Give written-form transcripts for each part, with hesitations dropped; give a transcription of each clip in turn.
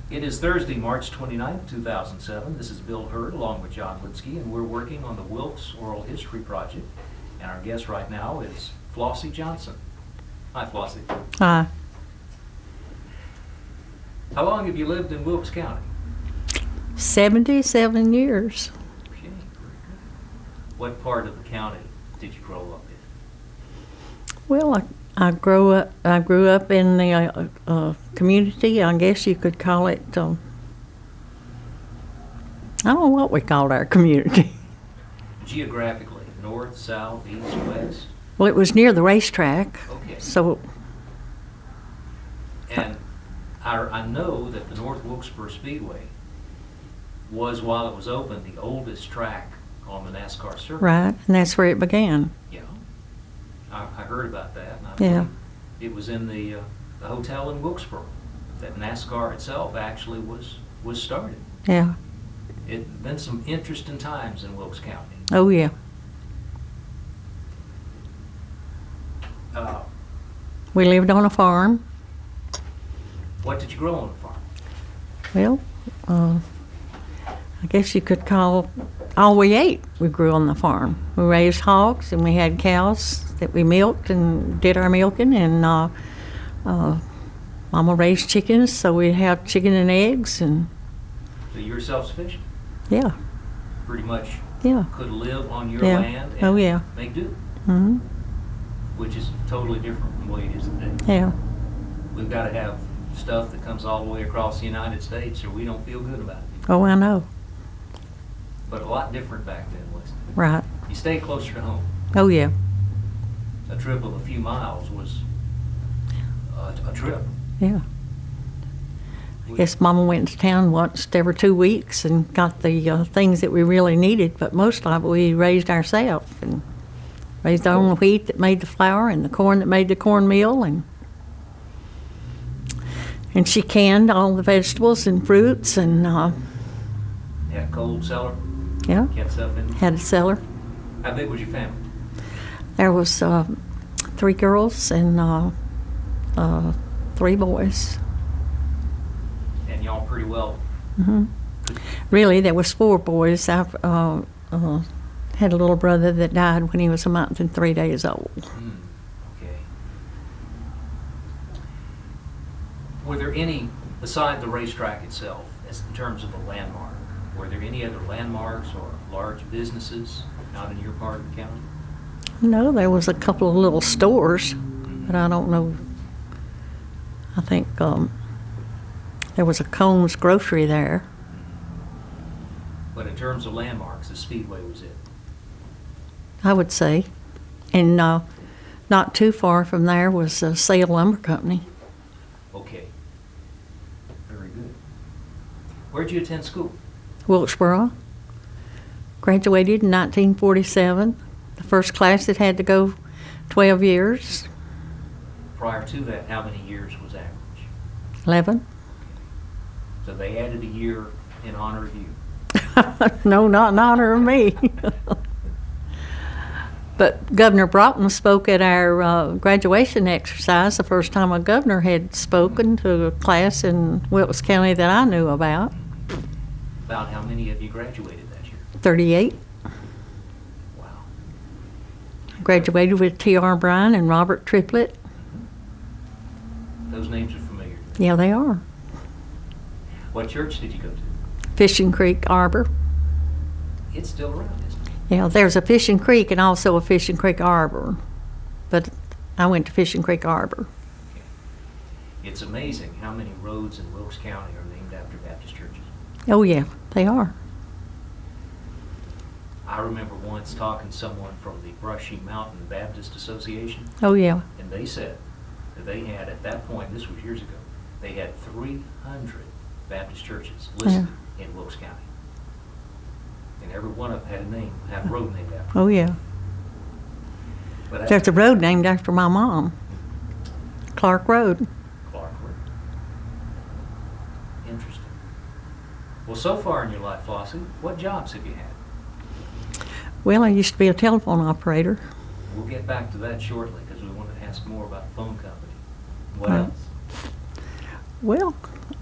It is Thursday, March 29th, 2007. This is Bill Hurd along with John Witzke, and we're working on the Wilkes Oral History Project. And our guest right now is Flossie Johnson. Hi, Flossie. Hi. How long have you lived in Wilkes County? 77 years. Okay, very good. What part of the county did you grow up in? Well, I grew up in the community. I guess you could call it. I don't know what we called our community. Geographically, north, south, east, west? Well, it was near the racetrack. Okay. So. And I know that the North Wilkesboro Speedway was, while it was open, the oldest track on the NASCAR circuit. Right, and that's where it began. Yeah. I heard about that. And I Yeah. believe it was in the hotel in Wilkesboro that NASCAR itself actually was started. Yeah. It's been some interesting times in Wilkes County. Oh, yeah. We lived on a farm. What did you grow on the farm? Well, I guess you could call all we ate we grew on the farm. We raised hogs and we had cows that we milked and did our milking, and Mama raised chickens, so we'd have chicken and eggs, and So you were self-sufficient? yeah. Pretty much Yeah. could live on your Yeah. land and Oh, yeah. make do, Hmm. which is totally different from the way it is today. Yeah. We've got to have stuff that comes all the way across the United States or we don't feel good about it. Oh, I know. But a lot different back then, wasn't it? Right. You stayed closer to home. Oh, yeah. A trip of a few miles was a trip. Yeah. I guess Mama went to town once every 2 weeks and got the things that we really needed, but most of it we raised ourselves and raised our own wheat that made the flour and the corn that made the cornmeal, and she canned all the vegetables and fruits, and Had a cold cellar, yeah, kept stuff in. had a cellar. How big was your family? There was 3 girls and 3 boys. And y'all pretty well. Hmm. Really, there was 4 boys. I had a little brother that died when he was a month and 3 days old. Okay. Were there any, beside the racetrack itself, as in terms of a landmark, were there any other landmarks or large businesses out in your part of the county? No, there was a couple of little stores, but I don't know. I think there was a Combs grocery there. But in terms of landmarks, the Speedway was it. I would say. And not too far from there was Sale Lumber Company. Okay. Very good. Where'd you attend school? Wilkesboro. Graduated in 1947. The first class that had to go 12 years. Prior to that, how many years was average? 11. So they added a year in honor of you. No, not in honor of me. But Governor Broughton spoke at our graduation exercise, the first time a governor had spoken to a class in Wilkes County that I knew about. About how many of you graduated that year? 38. Wow. Graduated with T.R. Bryan and Robert Triplett. Those names are familiar to me. Yeah, they are. What church did you go to? Fishing Creek Arbor. It's still around, isn't it? Yeah, there's a Fishing Creek and also a Fishing Creek Arbor. But I went to Fishing Creek Arbor. Okay. It's amazing how many roads in Wilkes County are named after Baptist churches. Oh, yeah, they are. I remember once talking to someone from the Brushy Mountain Baptist Association, Oh, yeah. and they said that they had, at that point, this was years ago, they had 300 Baptist churches listed in Wilkes County. And every one of them had a name, had a road named after them. Oh, yeah. But There's a road named after my mom. Clark Road. Clark Road. Interesting. Well, so far in your life, Flossie, what jobs have you had? Well, I used to be a telephone operator. We'll get back to that shortly because we want to ask more about the phone company. What Right. else? Well,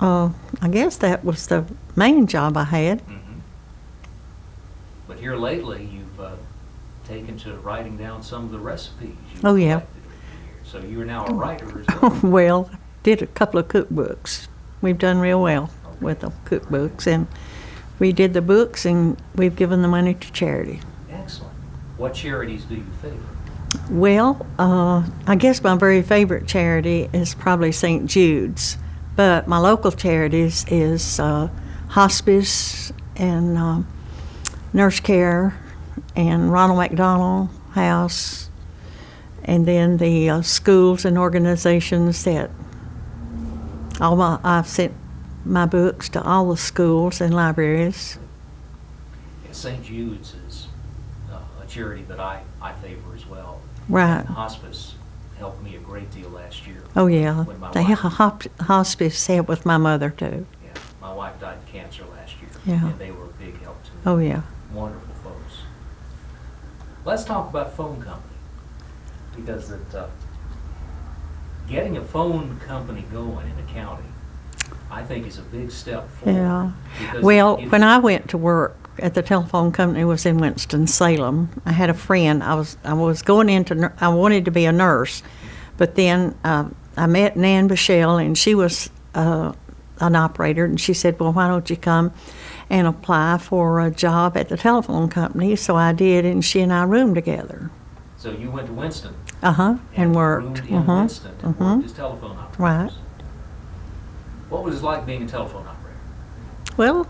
I guess that was the main job I had. Mm-hmm. But here lately, you've taken to writing down some of the recipes you've Oh, yeah. collected over the years. So you're now a writer as well. Well, did a couple of cookbooks. We've done real well with the cookbooks, and we did the books, and we've given the money to charity. Excellent. What charities do you favor? Well, I guess my very favorite charity is probably St. Jude's, but my local charities is hospice and nurse care and Ronald McDonald House, and then the schools and organizations that I've sent my books to all the schools and libraries. Yeah, St. Jude's is a charity that I favor as well. Right. And hospice helped me a great deal last year. Oh, yeah. When my They wife, have a hospice help with my mother, too. yeah, my wife died of cancer last year. Yeah. And they were a big help to me. Oh, yeah. Wonderful folks. Let's talk about phone company. Because getting a phone company going in the county, I think, is a big step forward. Yeah. Because Well, it- when I went to work at the telephone company, was in Winston-Salem. I had a friend. I was going into. I wanted to be a nurse, but then I met Nan Bichelle, and she was an operator, and she said, "Well, why don't you come and apply for a job at the telephone company?" So I did, and she and I roomed together. So you went to Winston. And worked. Roomed in Winston and worked as telephone operators. Right. What was it like being a telephone operator? Well,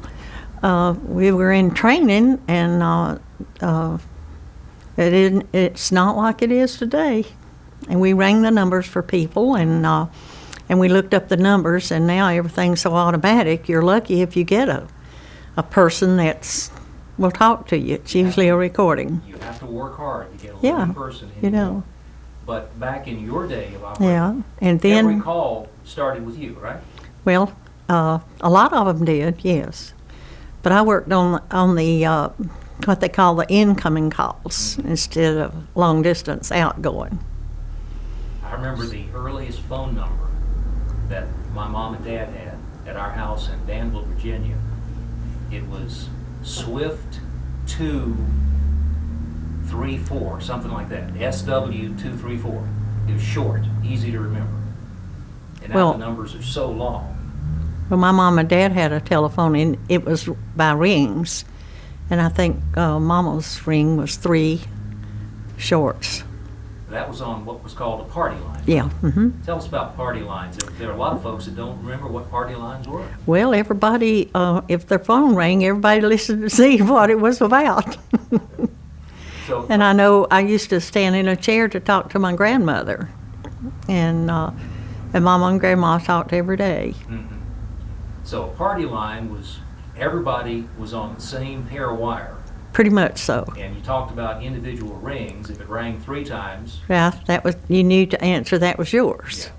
we were in training, and it's not like it is today. And we rang the numbers for people, and we looked up the numbers, and now everything's so automatic. You're lucky if you get a person will talk to you. It's usually a recording. You have to work hard to get a Yeah, living person in you your know. home. But back in your day of operating, Yeah, and every then, call started with you, right? well, a lot of them did, yes. But I worked on the what they call the incoming calls instead of long distance outgoing. I remember the earliest phone number that my mom and dad had at our house in Danville, Virginia. It was Swift 234, something like that. SW234. It was short, easy to remember. And now Well- the numbers are so long. Well, my mom and dad had a telephone, and it was by rings. And I think Mama's ring was 3 shorts. That was on what was called a party line. Yeah. Tell us about party lines. There are a lot of folks that don't remember what party lines were. Well, everybody, if their phone rang, everybody listened to see what it was about. So, And I know I used to stand in a chair to talk to my grandmother. And Mama and Grandma talked every day. Mhm. So a party line was everybody was on the same pair of wire, Pretty much so. and you talked about individual rings. If it rang 3 times, Yeah, you knew to answer that was yours. yeah.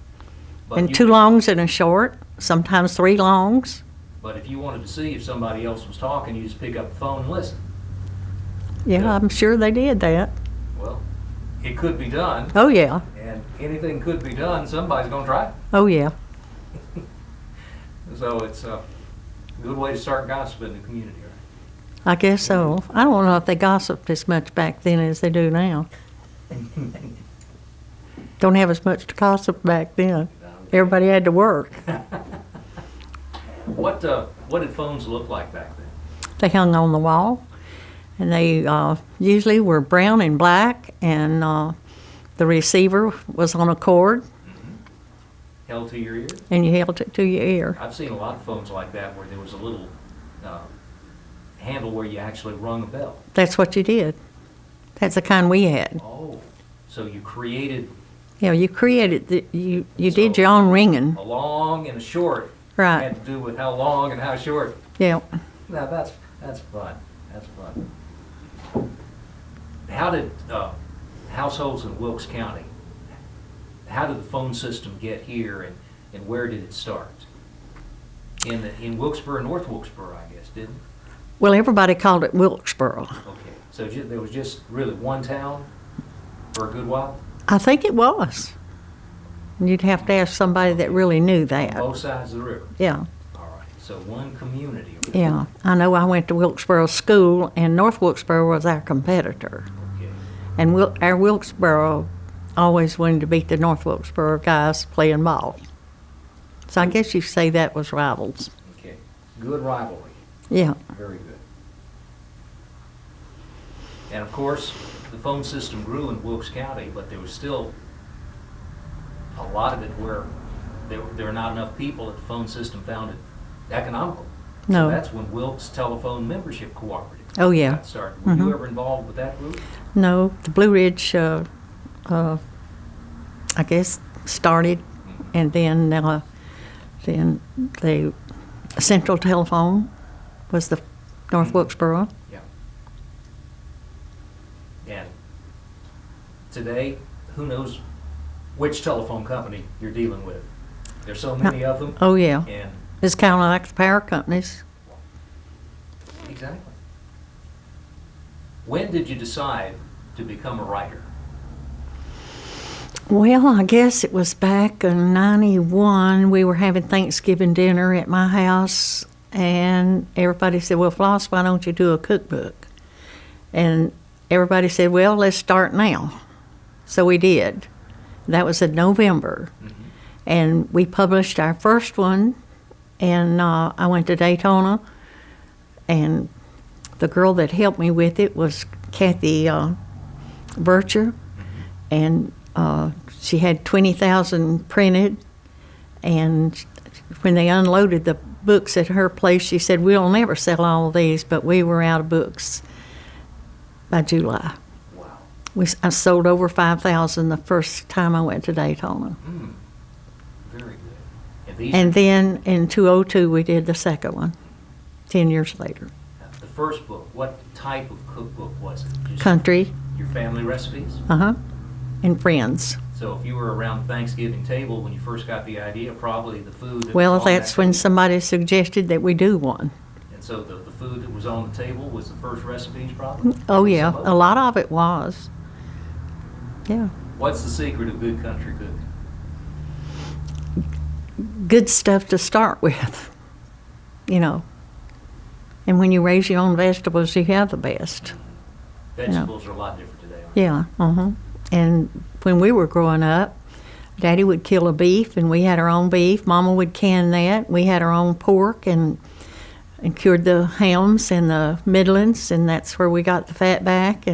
But And you 2 could- longs and a short, sometimes 3 longs. But if you wanted to see if somebody else was talking, you just pick up the phone and listen. Yeah, Yeah. I'm sure they did that. Well, it could be done, Oh, yeah. and anything could be done. Somebody's going to try it. Oh, yeah. So it's a good way to start gossiping in the community, right? I guess so. I don't know if they gossiped as much back then as they do now. Don't have as much to gossip back then. Everybody had to work. What did phones look like back then? They hung on the wall, and they usually were brown and black, and the receiver was on a cord, Held to your ear? and you held it to your ear. I've seen a lot of phones like that where there was a little handle where you actually rung a bell. That's what you did. That's the kind we had. Oh, so you created Yeah, you created, you did So- your own ringing. a long and a short. Right. Had to do with how long and how short. Yeah. Now that's fun. That's fun. How did households in Wilkes County? How did the phone system get here, and where did it start? In Wilkesboro, North Wilkesboro, I guess, didn't it? Well, everybody called it Wilkesboro. Okay, so there was just really one town for a good while? I think it was. You'd have to ask somebody that really knew that. Both sides of the river. Yeah, All right. So one community. yeah. I know I went to Wilkesboro School, and North Wilkesboro was our competitor. Okay. And our Wilkesboro always wanted to beat the North Wilkesboro guys playing ball. So I guess you say that was rivals. Okay. Good rivalry. Yeah. Very good. And of course, the phone system grew in Wilkes County, but there was still a lot of it where there were not enough people that the phone system found it economical. No. So that's when Wilkes Telephone Membership Cooperative Oh, yeah. got started. Were Mhm. you ever involved with that group? No, the Blue Ridge, I guess, started, and then the Central Telephone was the North Wilkesboro. Yeah. And today, who knows which telephone company you're dealing with? There's so many of them. Oh, yeah. And It's kind of like the power companies. exactly. When did you decide to become a writer? Well, I guess it was back in '91. We were having Thanksgiving dinner at my house, and everybody said, well, Floss, why don't you do a cookbook? And everybody said, well, let's start now. So we did. That was in November. Mm-hmm. And we published our first one, and I went to Daytona, and the girl that helped me with it was Kathy Bircher, and she had 20,000 printed, and when they unloaded the books at her place, she said, we'll never sell all of these, but we were out of books by July. Wow. I sold over 5,000 the first time I went to Daytona. Very good. And these And then in 2002, we did the second one, 10 years later. the first book, what type of cookbook was it? Just Country, your family recipes? and friends. So if you were around the Thanksgiving table when you first got the idea, probably the food that Well, was on that's that when table- somebody suggested that we do one. And so the food that was on the table was the first recipes, probably? Oh, yeah, Some of a it. lot of it was. Yeah. What's the secret of good country cooking? Good stuff to start with, you know. And when you raise your own vegetables, you have the best. Vegetables are a lot different today, aren't they? Yeah, And when we were growing up, Daddy would kill a beef, and we had our own beef. Mama would can that. We had our own pork and cured the hams and the middlings, and that's where we got the fat back.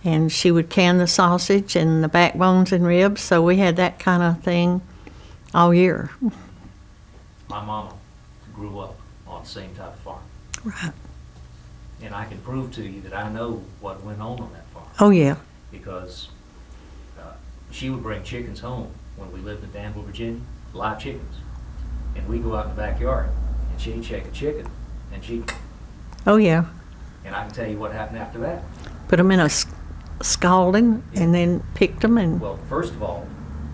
And she would can the sausage and the backbones and ribs, so we had that kind of thing all year. My mama grew up on the same type of farm. Right. And I can prove to you that I know what went on that farm. Oh, yeah. Because she would bring chickens home when we lived in Danville, Virginia, live chickens. And we'd go out in the backyard, and she'd shake a chicken, and Oh, yeah. and I can tell you what happened after that. Put them in a scalding and then picked them and, Well, first of all,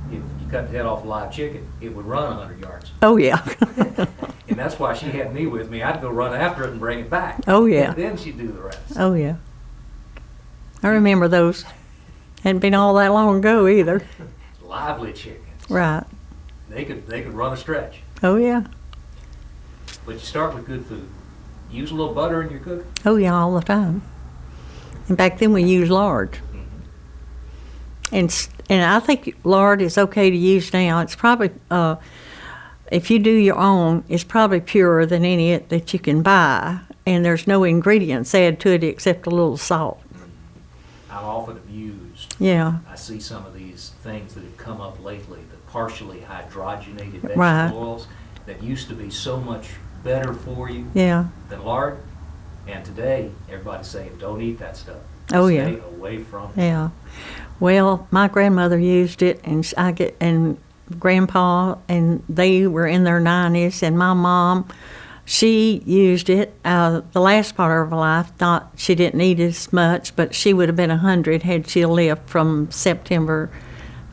if you cut the head off a live chicken, it would run 100 yards. oh, yeah. And that's why she had me with me. I'd go run after it and bring it back. Oh, yeah. And then she'd do the rest. Oh, yeah. I remember those. Hadn't been all that long ago either. Lively chickens. Right. They could run a stretch. Oh, yeah. But you start with good food. Use a little butter in your cooking. Oh, yeah, all the time. And back then we used lard. And I think lard is okay to use now. It's probably, if you do your own, it's probably purer than any that you can buy. And there's no ingredients added to it except a little salt. I'm often amused. Yeah. I see some of these things that have come up lately, the partially hydrogenated vegetable Right. oils that used to be so much better for you Yeah. than lard. And today, everybody's saying, don't eat that stuff. Oh, Stay yeah. away from it. Yeah. Well, my grandmother used it, and Grandpa, and they were in their 90s, and my mom, she used it. The last part of her life, she didn't eat as much, but she would have been 100 had she lived from September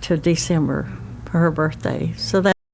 to December for her birthday. So